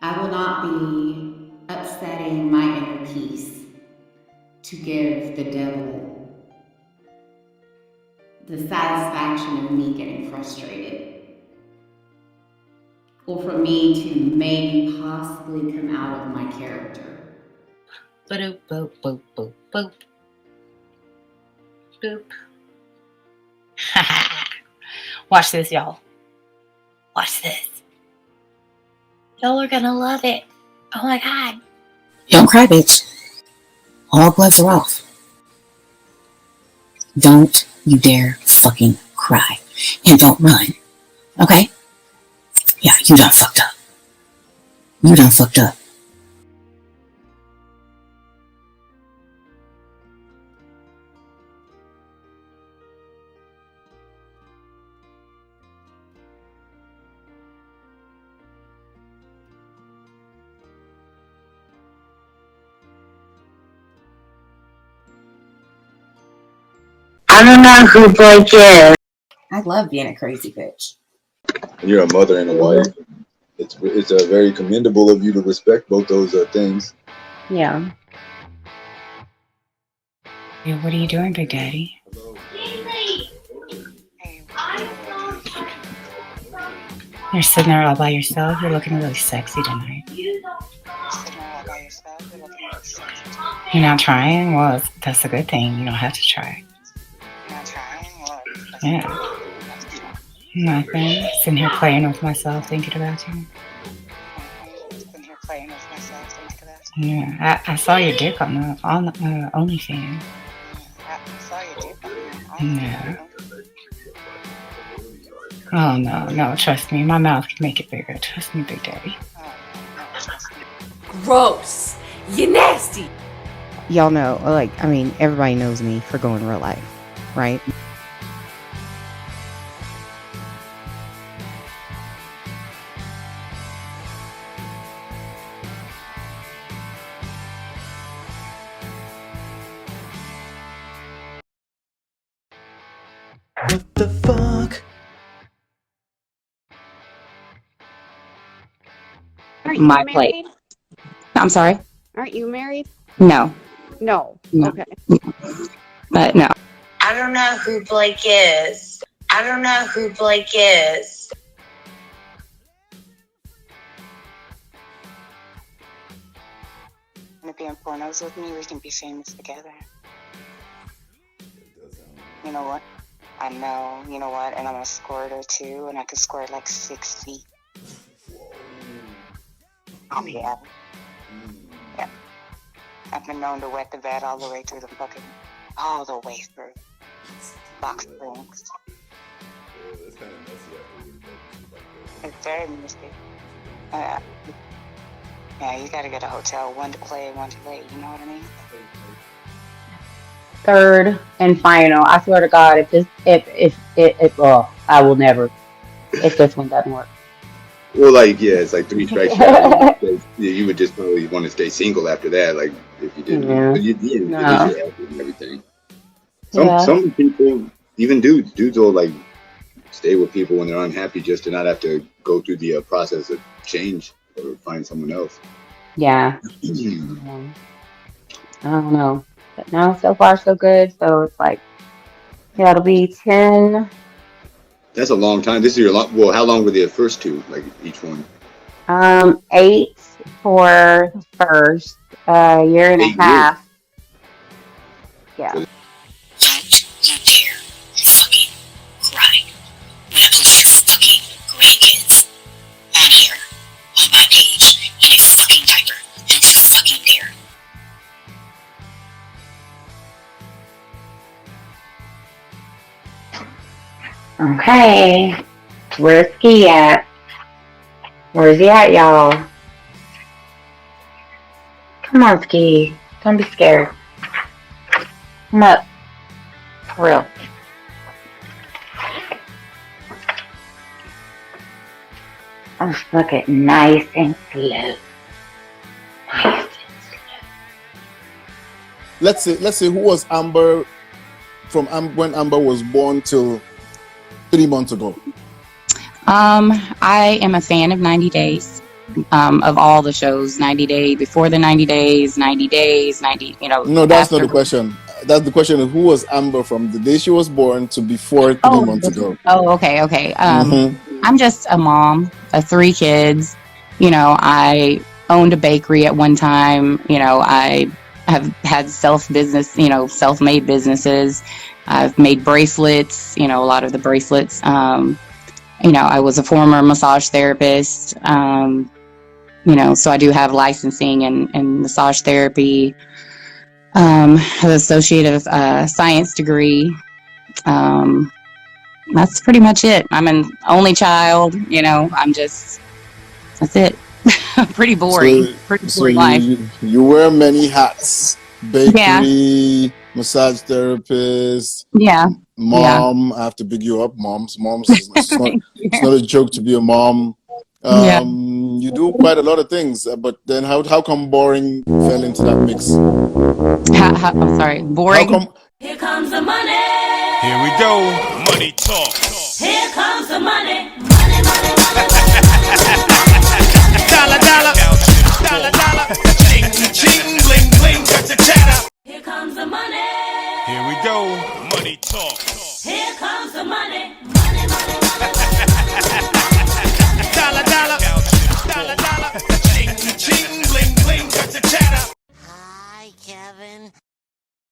I will not be upsetting my inner peace to give the devil the satisfaction of me getting frustrated, or for me to maybe possibly come out of my character. Boop, boop, boop, boop, boop. Boop. Watch this, y'all. Watch this. Y'all are gonna love it. Oh my god. Don't cry, bitch. All gloves are off. Don't you dare fucking cry. And don't run. Okay? Yeah, you done fucked up. You done fucked up. I don't know who Blake is. I love being a crazy bitch. You're a mother and a wife. It's very commendable of you to respect both those things. Yeah. Yeah, what are you doing, Big Daddy? You're sitting there all by yourself. You're looking really sexy tonight. You're not trying? Well, that's a good thing. You don't have to try. Yeah. Nothing. Sitting here playing with myself, thinking about you. Yeah, I saw your dick on the OnlyFans. Yeah. Oh no, trust me, my mouth can make it bigger. Trust me, Big Daddy. Gross. You nasty. Y'all know, like, I mean, everybody knows me for going real life, right? What the fuck? Aren't you married? I'm sorry? Aren't you married? No. No. No. Okay. But no. I don't know who Blake is. I don't know who Blake is. To be in pornos with me, we can be famous together. You know what? I know, you know what? And I'm a squirter too, and I can squirt like 6 feet. Oh yeah. Yeah. I've been known to wet the bed all the way through all the way through. Box springs. It's very messy. Yeah, you gotta get a hotel, one to play, one to lay, you know what I mean? Third and final. I swear to God, I will never. If this one doesn't work. Well, like, yeah, it's like 3 strikes out. You would just probably want to stay single after that, like, if you didn't. Yeah. But at least No. you're happy and everything. Yeah. Some people, even dudes will, like, stay with people when they're unhappy just to not have to go through the process of change or find someone else. Yeah. I don't know. But no, so far so good. So it's like, yeah, it'll be 10. That's a long time. This is your long. Well, how long were the first two? Like each one? 8 for the first year and a 8 years. half. Yeah. Don't you dare fucking cry when I post your fucking grandkids on here, on my page, in a fucking diaper. Don't you fucking dare. Okay. Where's Ski at? Where's he at, y'all? Come on, Ski. Don't be scared. Come up. For real. Oh, look at nice and slow. Nice and slow. Let's say who was Amber from when Amber was born till 3 months ago? I am a fan of 90 Days. of all the shows. 90 Day, before the 90 days, 90 days, 90. No, that's not after. the question. That's the question of who was Amber from the day she was born to before 3 months ago. Oh, okay. Mhm. I'm just a mom of 3 kids. I owned a bakery at one time. I have had self-made businesses. I've made bracelets, a lot of the bracelets. I was a former massage therapist. So I do have licensing in massage therapy. Have an associate of science degree. That's pretty much it. I'm an only child. That's it. Pretty boring. Pretty So boring life. you wear many hats: bakery, massage therapist, Yeah. mom. I have to big you up, moms. It's not a joke to be a mom. Yeah. You do quite a lot of things, but then how come boring fell into that mix? I'm sorry, boring. How come? Here comes the money. Here we go. Money talk. Here comes the money.